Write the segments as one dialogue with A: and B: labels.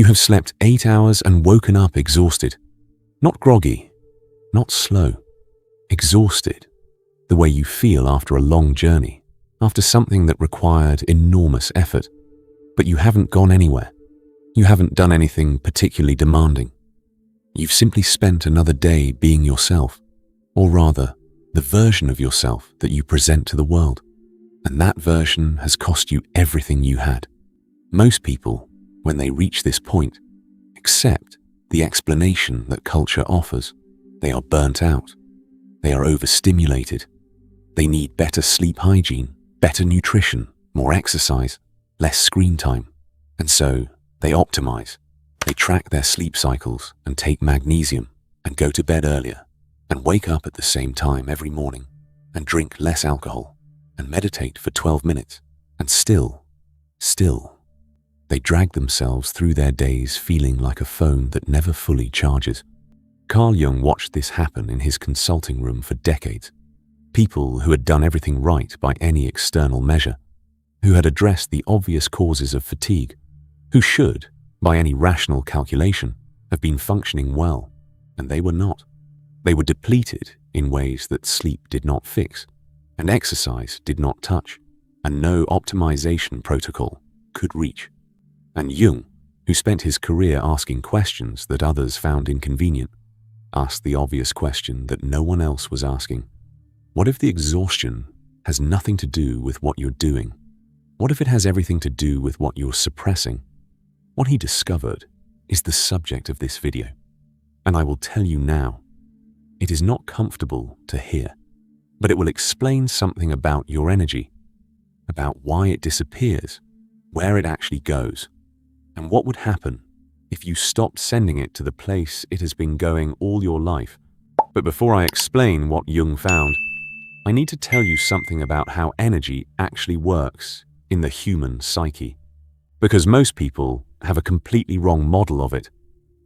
A: You have slept 8 hours and woken up exhausted. Not groggy, not slow. Exhausted, the way you feel after a long journey, after something that required enormous effort. But you haven't gone anywhere. You haven't done anything particularly demanding. You've simply spent another day being yourself, or rather, the version of yourself that you present to the world. And that version has cost you everything you had. Most people, when they reach this point, accept the explanation that culture offers. They are burnt out. They are overstimulated. They need better sleep hygiene, better nutrition, more exercise, less screen time. And so they optimize. They track their sleep cycles and take magnesium and go to bed earlier and wake up at the same time every morning and drink less alcohol and meditate for 12 minutes. And still, they drag themselves through their days feeling like a phone that never fully charges. Carl Jung watched this happen in his consulting room for decades. People who had done everything right by any external measure, who had addressed the obvious causes of fatigue, who should, by any rational calculation, have been functioning well, and they were not. They were depleted in ways that sleep did not fix, and exercise did not touch, and no optimization protocol could reach. And Jung, who spent his career asking questions that others found inconvenient, asked the obvious question that no one else was asking. What if the exhaustion has nothing to do with what you're doing? What if it has everything to do with what you're suppressing? What he discovered is the subject of this video, and I will tell you now. It is not comfortable to hear, but it will explain something about your energy, about why it disappears, where it actually goes, and what would happen if you stopped sending it to the place it has been going all your life. But before I explain what Jung found, I need to tell you something about how energy actually works in the human psyche, because most people have a completely wrong model of it,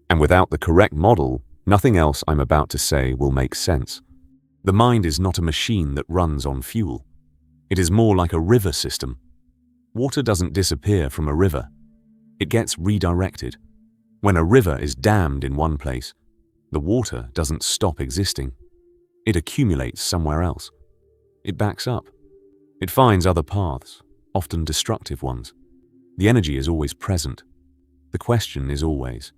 A: and without the correct model, nothing else I'm about to say will make sense. The mind is not a machine that runs on fuel. It is more like a river system. Water doesn't disappear from a river. It gets redirected. When a river is dammed in one place, the water doesn't stop existing. It accumulates somewhere else. It backs up. It finds other paths, often destructive ones. The energy is always present. The question is always,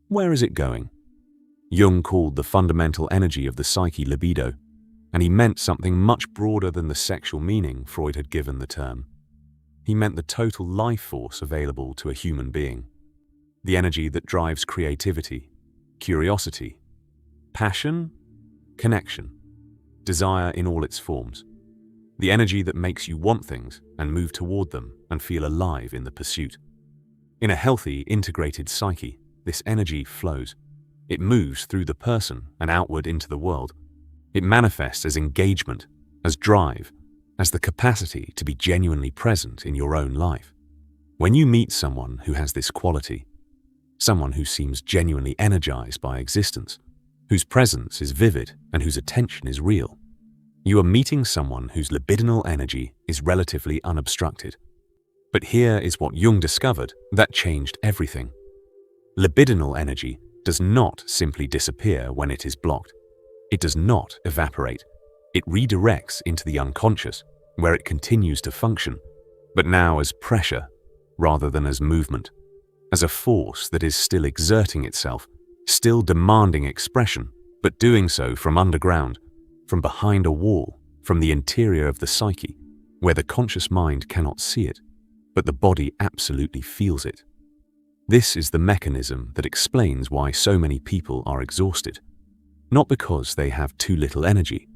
A: where is it going? Jung called the fundamental energy of the psyche libido, and he meant something much broader than the sexual meaning Freud had given the term. He meant the total life force available to a human being. The energy that drives creativity, curiosity, passion, connection, desire in all its forms. The energy that makes you want things and move toward them and feel alive in the pursuit. In a healthy, integrated psyche, this energy flows. It moves through the person and outward into the world. It manifests as engagement, as drive, as the capacity to be genuinely present in your own life. When you meet someone who has this quality, someone who seems genuinely energized by existence, whose presence is vivid and whose attention is real, you are meeting someone whose libidinal energy is relatively unobstructed. But here is what Jung discovered that changed everything. Libidinal energy does not simply disappear when it is blocked. It does not evaporate. It redirects into the unconscious, where it continues to function, but now as pressure rather than as movement, as a force that is still exerting itself, still demanding expression, but doing so from underground, from behind a wall, from the interior of the psyche, where the conscious mind cannot see it, but the body absolutely feels it. This is the mechanism that explains why so many people are exhausted. Not because they have too little energy,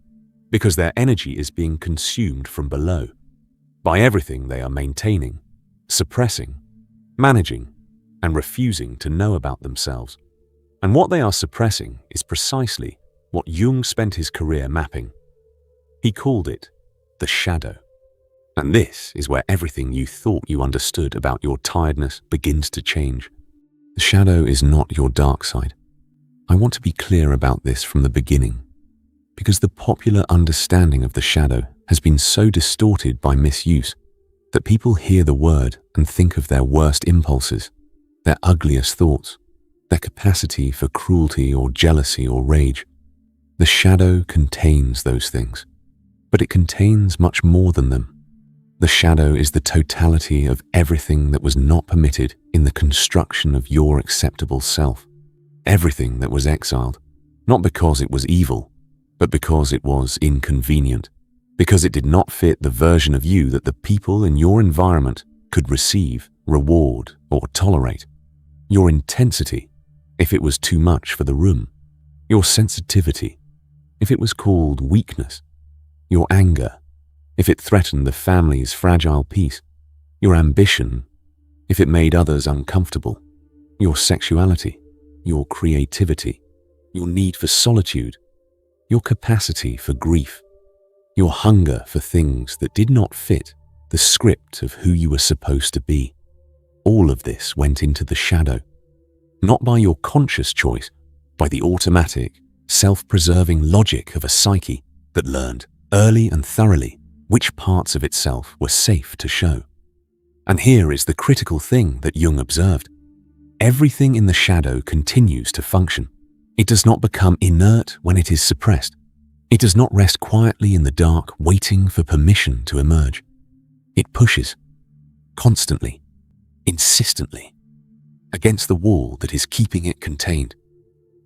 A: because their energy is being consumed from below, by everything they are maintaining, suppressing, managing, and refusing to know about themselves. And what they are suppressing is precisely what Jung spent his career mapping. He called it the shadow. And this is where everything you thought you understood about your tiredness begins to change. The shadow is not your dark side. I want to be clear about this from the beginning, because the popular understanding of the shadow has been so distorted by misuse that people hear the word and think of their worst impulses, their ugliest thoughts, their capacity for cruelty or jealousy or rage. The shadow contains those things, but it contains much more than them. The shadow is the totality of everything that was not permitted in the construction of your acceptable self. Everything that was exiled, not because it was evil, but because it was inconvenient, because it did not fit the version of you that the people in your environment could receive, reward, or tolerate. Your intensity, if it was too much for the room. Your sensitivity, if it was called weakness. Your anger, if it threatened the family's fragile peace. Your ambition, if it made others uncomfortable. Your sexuality, your creativity, your need for solitude, your capacity for grief, your hunger for things that did not fit the script of who you were supposed to be. All of this went into the shadow, not by your conscious choice, by the automatic, self-preserving logic of a psyche that learned early and thoroughly which parts of itself were safe to show. And here is the critical thing that Jung observed. Everything in the shadow continues to function. It does not become inert when it is suppressed. It does not rest quietly in the dark, waiting for permission to emerge. It pushes, constantly, insistently, against the wall that is keeping it contained.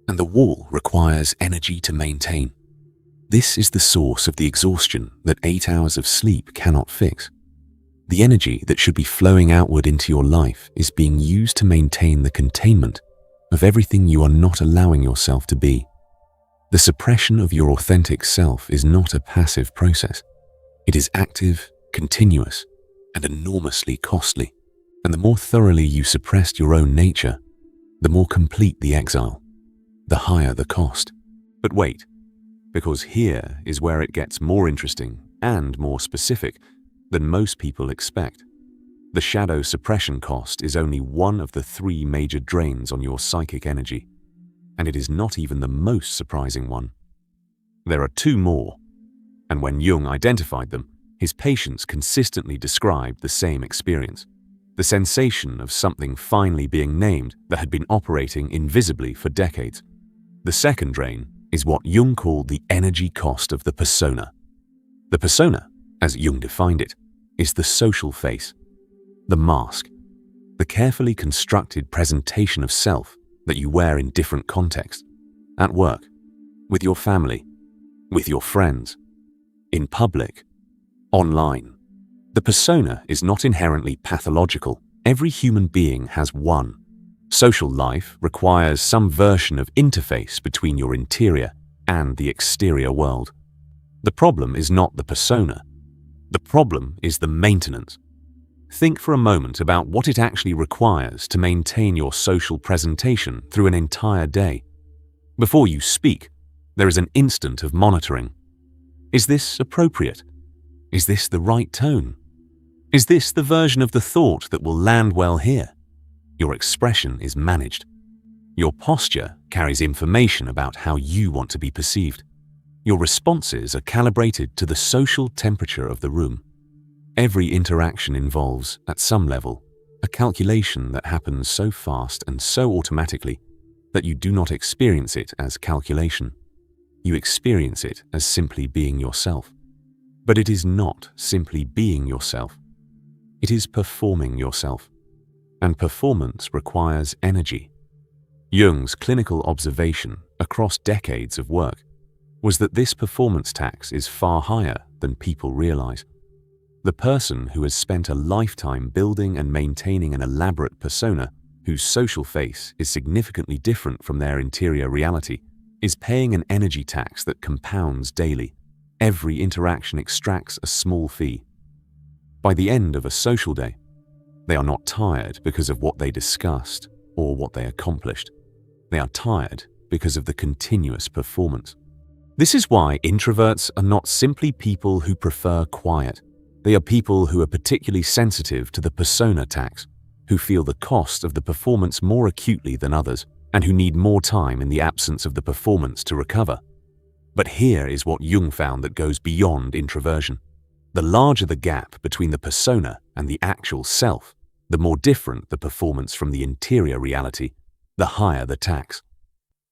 A: And the wall requires energy to maintain. This is the source of the exhaustion that 8 hours of sleep cannot fix. The energy that should be flowing outward into your life is being used to maintain the containment of everything you are not allowing yourself to be. The suppression of your authentic self is not a passive process. It is active, continuous, and enormously costly. And the more thoroughly you suppressed your own nature, the more complete the exile, the higher the cost. But wait, because here is where it gets more interesting and more specific than most people expect. The shadow suppression cost is only one of the 3 major drains on your psychic energy, and it is not even the most surprising one. There are 2 more, and when Jung identified them, his patients consistently described the same experience, the sensation of something finally being named that had been operating invisibly for decades. The second drain is what Jung called the energy cost of the persona. The persona, as Jung defined it, is the social face, the mask, the carefully constructed presentation of self that you wear in different contexts, at work, with your family, with your friends, in public, online. The persona is not inherently pathological. Every human being has one. Social life requires some version of interface between your interior and the exterior world. The problem is not the persona. The problem is the maintenance. Think for a moment about what it actually requires to maintain your social presentation through an entire day. Before you speak, there is an instant of monitoring. Is this appropriate? Is this the right tone? Is this the version of the thought that will land well here? Your expression is managed. Your posture carries information about how you want to be perceived. Your responses are calibrated to the social temperature of the room. Every interaction involves, at some level, a calculation that happens so fast and so automatically that you do not experience it as calculation. You experience it as simply being yourself. But it is not simply being yourself. It is performing yourself. And performance requires energy. Jung's clinical observation across decades of work was that this performance tax is far higher than people realize. The person who has spent a lifetime building and maintaining an elaborate persona, whose social face is significantly different from their interior reality, is paying an energy tax that compounds daily. Every interaction extracts a small fee. By the end of a social day, they are not tired because of what they discussed or what they accomplished. They are tired because of the continuous performance. This is why introverts are not simply people who prefer quiet. They are people who are particularly sensitive to the persona tax, who feel the cost of the performance more acutely than others, and who need more time in the absence of the performance to recover. But here is what Jung found that goes beyond introversion. The larger the gap between the persona and the actual self, The more different the performance from the interior reality, the higher the tax.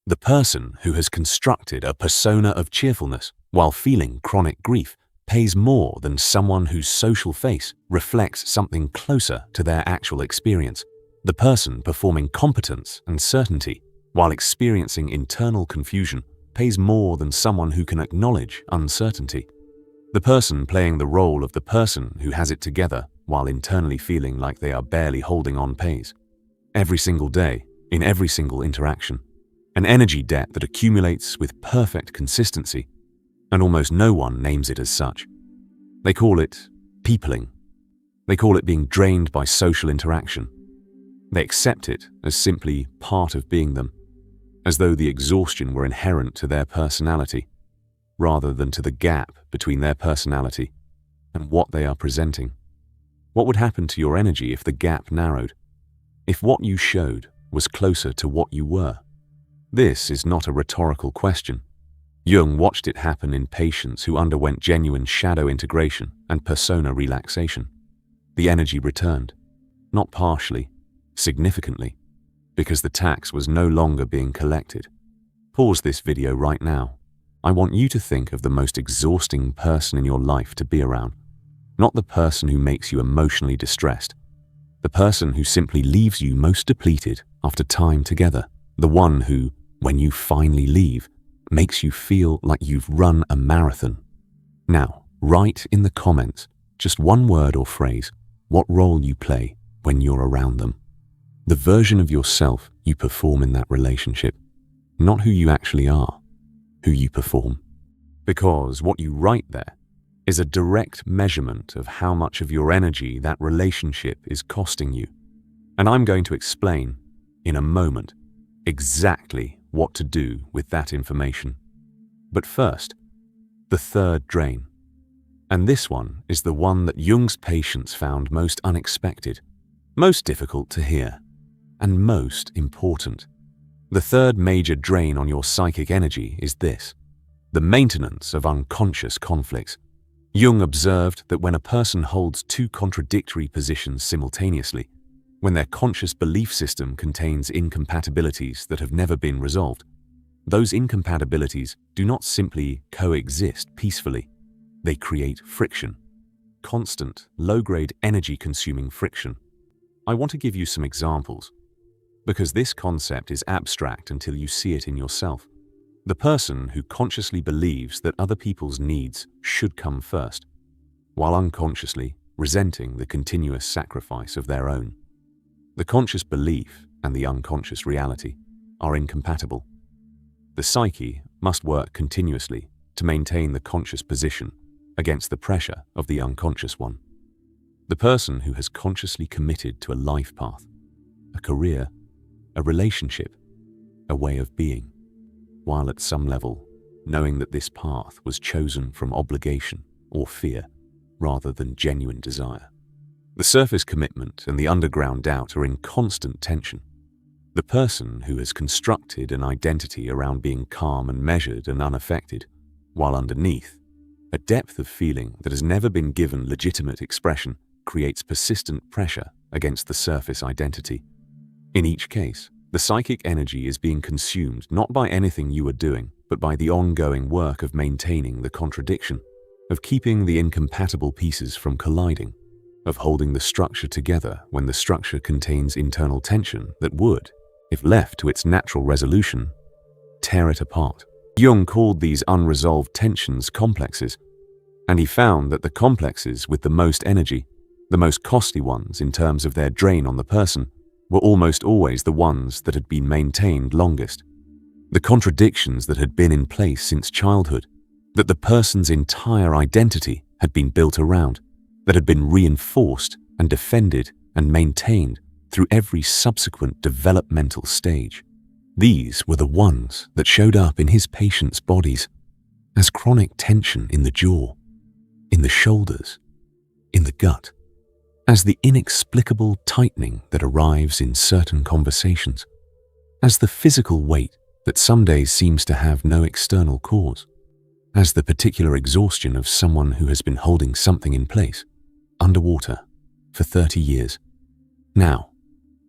A: The person who has constructed a persona of cheerfulness while feeling chronic grief pays more than someone whose social face reflects something closer to their actual experience. The person performing competence and certainty while experiencing internal confusion pays more than someone who can acknowledge uncertainty. The person playing the role of the person who has it together while internally feeling like they are barely holding on pays. Every single day, in every single interaction, an energy debt that accumulates with perfect consistency, and almost no one names it as such. They call it peopling. They call it being drained by social interaction. They accept it as simply part of being them, as though the exhaustion were inherent to their personality, rather than to the gap between their personality and what they are presenting. What would happen to your energy if the gap narrowed? If what you showed was closer to what you were? This is not a rhetorical question. Jung watched it happen in patients who underwent genuine shadow integration and persona relaxation. The energy returned, not partially, significantly, because the tax was no longer being collected. Pause this video right now. I want you to think of the most exhausting person in your life to be around. Not the person who makes you emotionally distressed. The person who simply leaves you most depleted after time together. The one who, when you finally leave, makes you feel like you've run a marathon. Now, write in the comments just one word or phrase what role you play when you're around them. The version of yourself you perform in that relationship, not who you actually are, who you perform. Because what you write there is a direct measurement of how much of your energy that relationship is costing you. And I'm going to explain, in a moment, exactly what to do with that information. But first, the third drain. And this one is the one that Jung's patients found most unexpected, most difficult to hear, and most important. The third major drain on your psychic energy is this: the maintenance of unconscious conflicts. Jung observed that when a person holds two contradictory positions simultaneously, when their conscious belief system contains incompatibilities that have never been resolved, those incompatibilities do not simply coexist peacefully. They create friction, constant, low-grade, energy-consuming friction. I want to give you some examples, because this concept is abstract until you see it in yourself. The person who consciously believes that other people's needs should come first, while unconsciously resenting the continuous sacrifice of their own. The conscious belief and the unconscious reality are incompatible. The psyche must work continuously to maintain the conscious position against the pressure of the unconscious one. The person who has consciously committed to a life path, a career, a relationship, a way of being, while at some level knowing that this path was chosen from obligation or fear rather than genuine desire. The surface commitment and the underground doubt are in constant tension. The person who has constructed an identity around being calm and measured and unaffected, while underneath, a depth of feeling that has never been given legitimate expression creates persistent pressure against the surface identity. In each case, the psychic energy is being consumed not by anything you are doing, but by the ongoing work of maintaining the contradiction, of keeping the incompatible pieces from colliding, of holding the structure together when the structure contains internal tension that would, if left to its natural resolution, tear it apart. Jung called these unresolved tensions complexes, and he found that the complexes with the most energy, the most costly ones in terms of their drain on the person, were almost always the ones that had been maintained longest. The contradictions that had been in place since childhood, that the person's entire identity had been built around, that had been reinforced and defended and maintained through every subsequent developmental stage. These were the ones that showed up in his patients' bodies as chronic tension in the jaw, in the shoulders, in the gut, as the inexplicable tightening that arrives in certain conversations, as the physical weight that some days seems to have no external cause, as the particular exhaustion of someone who has been holding something in place, underwater, for 30 years, Now,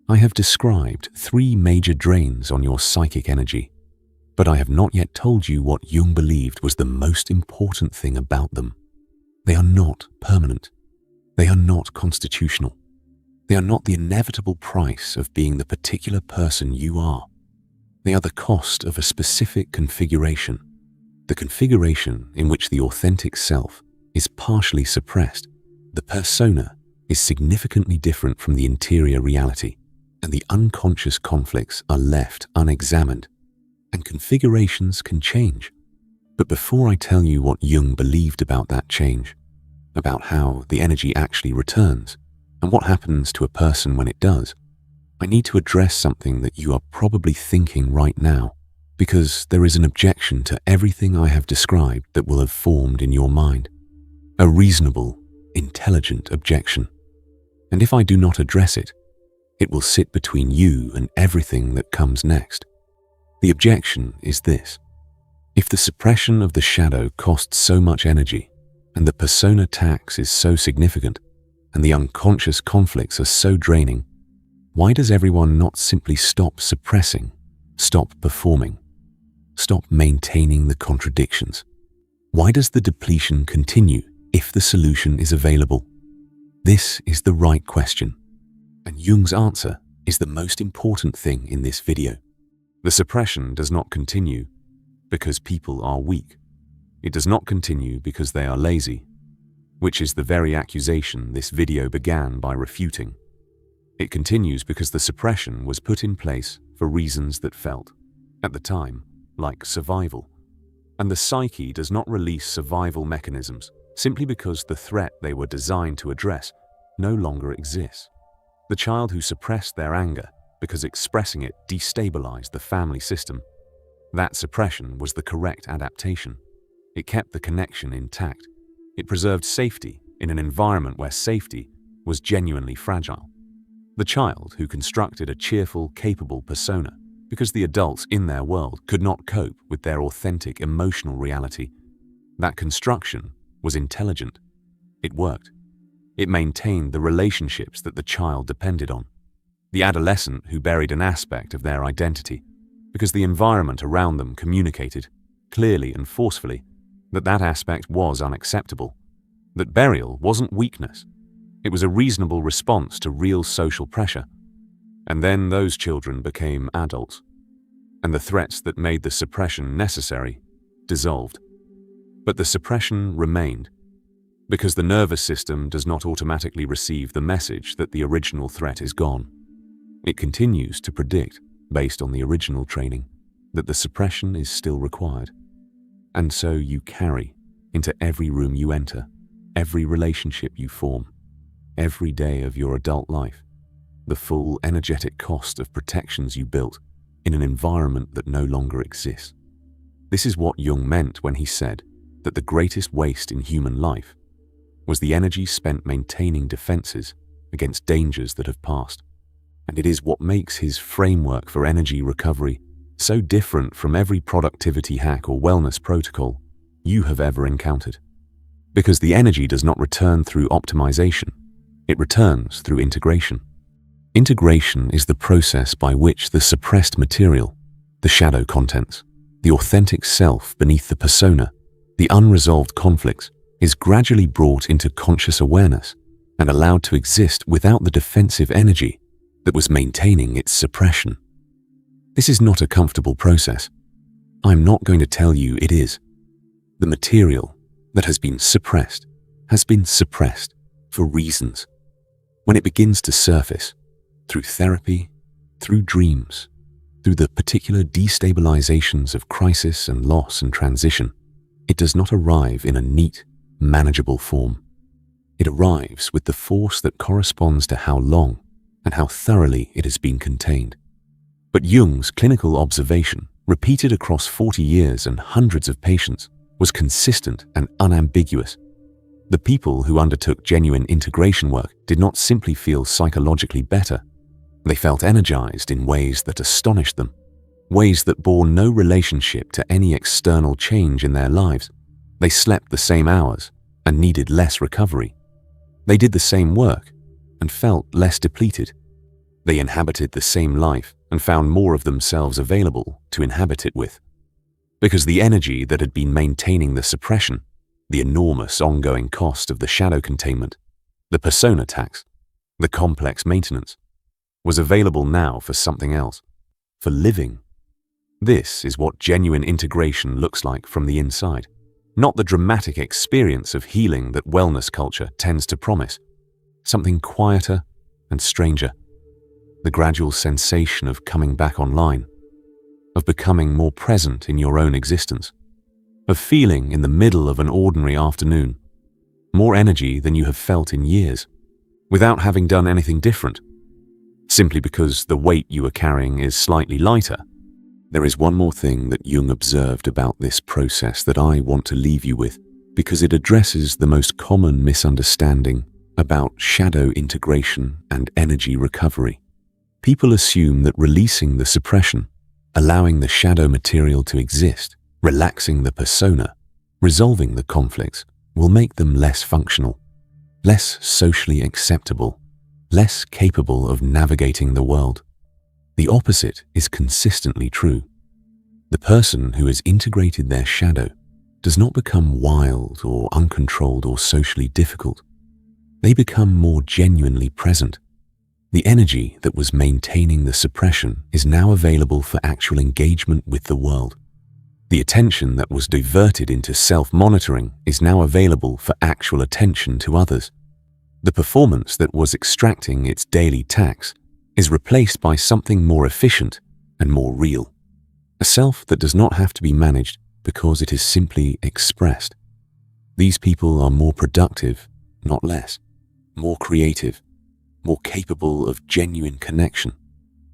A: I have described 3 major drains on your psychic energy, but I have not yet told you what Jung believed was the most important thing about them. They are not permanent. They are not constitutional. They are not the inevitable price of being the particular person you are. They are the cost of a specific configuration, the configuration in which the authentic self is partially suppressed. The persona is significantly different from the interior reality, and the unconscious conflicts are left unexamined, and configurations can change. But before I tell you what Jung believed about that change, about how the energy actually returns, and what happens to a person when it does, I need to address something that you are probably thinking right now, because there is an objection to everything I have described that will have formed in your mind. A reasonable, intelligent objection. And if I do not address it, it will sit between you and everything that comes next. The objection is this: if the suppression of the shadow costs so much energy, and the persona tax is so significant, and the unconscious conflicts are so draining, why does everyone not simply stop suppressing, stop performing, stop maintaining the contradictions? Why does the depletion continue if the solution is available? This is the right question, and Jung's answer is the most important thing in this video. The suppression does not continue because people are weak. It does not continue because they are lazy, which is the very accusation this video began by refuting. It continues because the suppression was put in place for reasons that felt, at the time, like survival. And the psyche does not release survival mechanisms simply because the threat they were designed to address no longer exists. The child who suppressed their anger because expressing it destabilized the family system, that suppression was the correct adaptation. It kept the connection intact. It preserved safety in an environment where safety was genuinely fragile. The child who constructed a cheerful, capable persona because the adults in their world could not cope with their authentic emotional reality, that construction was intelligent. It worked. It maintained the relationships that the child depended on. The adolescent who buried an aspect of their identity because the environment around them communicated, clearly and forcefully, that aspect was unacceptable, that burial wasn't weakness. It was a reasonable response to real social pressure. And then those children became adults, and the threats that made the suppression necessary dissolved. But the suppression remained, because the nervous system does not automatically receive the message that the original threat is gone. It continues to predict, based on the original training, that the suppression is still required. And so you carry into every room you enter, every relationship you form, every day of your adult life, the full energetic cost of protections you built in an environment that no longer exists. This is what Jung meant when he said that the greatest waste in human life was the energy spent maintaining defenses against dangers that have passed. And it is what makes his framework for energy recovery so different from every productivity hack or wellness protocol you have ever encountered. Because the energy does not return through optimization, it returns through integration. Integration is the process by which the suppressed material, the shadow contents, the authentic self beneath the persona, the unresolved conflicts, is gradually brought into conscious awareness and allowed to exist without the defensive energy that was maintaining its suppression. This is not a comfortable process. I'm not going to tell you it is. The material that has been suppressed for reasons. When it begins to surface, through therapy, through dreams, through the particular destabilizations of crisis and loss and transition, it does not arrive in a neat, manageable form. It arrives with the force that corresponds to how long and how thoroughly it has been contained. But Jung's clinical observation, repeated across 40 years and hundreds of patients, was consistent and unambiguous. The people who undertook genuine integration work did not simply feel psychologically better. They felt energized in ways that astonished them, ways that bore no relationship to any external change in their lives. They slept the same hours and needed less recovery. They did the same work and felt less depleted. They inhabited the same life and found more of themselves available to inhabit it with. Because the energy that had been maintaining the suppression, the enormous ongoing cost of the shadow containment, the persona tax, the complex maintenance, was available now for something else, for living. This is what genuine integration looks like from the inside, not the dramatic experience of healing that wellness culture tends to promise. Something quieter and stranger, the gradual sensation of coming back online, of becoming more present in your own existence, of feeling in the middle of an ordinary afternoon, more energy than you have felt in years, without having done anything different, simply because the weight you are carrying is slightly lighter. There is one more thing that Jung observed about this process that I want to leave you with, because it addresses the most common misunderstanding about shadow integration and energy recovery. People assume that releasing the suppression, allowing the shadow material to exist, relaxing the persona, resolving the conflicts, will make them less functional, less socially acceptable, less capable of navigating the world. The opposite is consistently true. The person who has integrated their shadow does not become wild or uncontrolled or socially difficult. They become more genuinely present. The energy that was maintaining the suppression is now available for actual engagement with the world. The attention that was diverted into self-monitoring is now available for actual attention to others. The performance that was extracting its daily tax is replaced by something more efficient and more real. A self that does not have to be managed because it is simply expressed. These people are more productive, not less, more creative, more capable of genuine connection,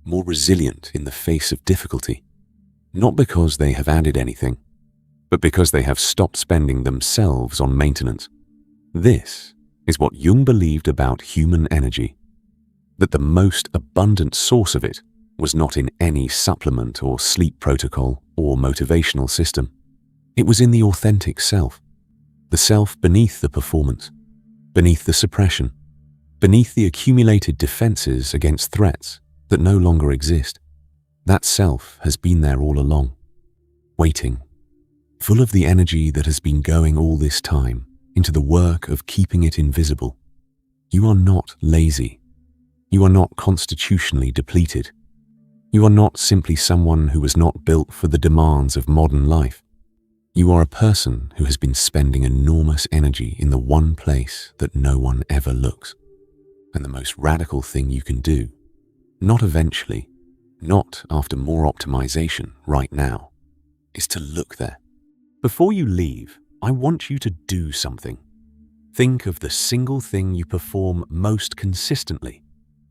A: more resilient in the face of difficulty, not because they have added anything, but because they have stopped spending themselves on maintenance. This is what Jung believed about human energy, that the most abundant source of it was not in any supplement or sleep protocol or motivational system. It was in the authentic self, the self beneath the performance, beneath the suppression, beneath the accumulated defenses against threats that no longer exist. That self has been there all along, waiting, full of the energy that has been going all this time into the work of keeping it invisible. You are not lazy. You are not constitutionally depleted. You are not simply someone who was not built for the demands of modern life. You are a person who has been spending enormous energy in the one place that no one ever looks. And the most radical thing you can do, not eventually, not after more optimization right now, is to look there. Before you leave, I want you to do something. Think of the single thing you perform most consistently,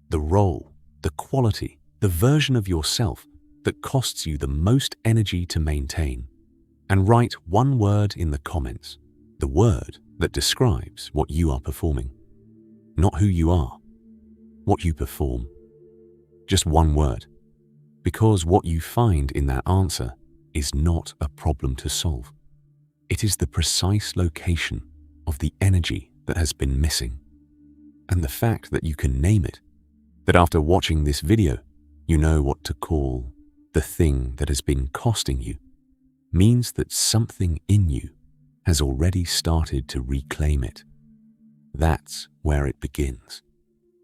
A: the role, the quality, the version of yourself that costs you the most energy to maintain, and write one word in the comments, the word that describes what you are performing. Not who you are, what you perform. Just one word, because what you find in that answer is not a problem to solve. It is the precise location of the energy that has been missing. And the fact that you can name it, that after watching this video, you know what to call the thing that has been costing you, means that something in you has already started to reclaim it. That's where it begins.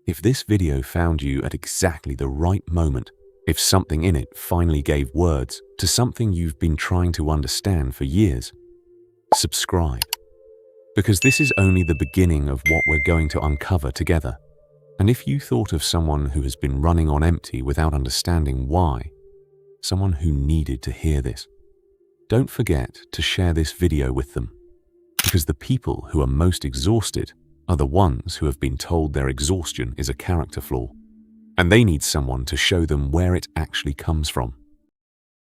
A: If this video found you at exactly the right moment, if something in it finally gave words to something you've been trying to understand for years, subscribe. Because this is only the beginning of what we're going to uncover together. And if you thought of someone who has been running on empty without understanding why, someone who needed to hear this, don't forget to share this video with them. Because the people who are most exhausted are the ones who have been told their exhaustion is a character flaw, and they need someone to show them where it actually comes from.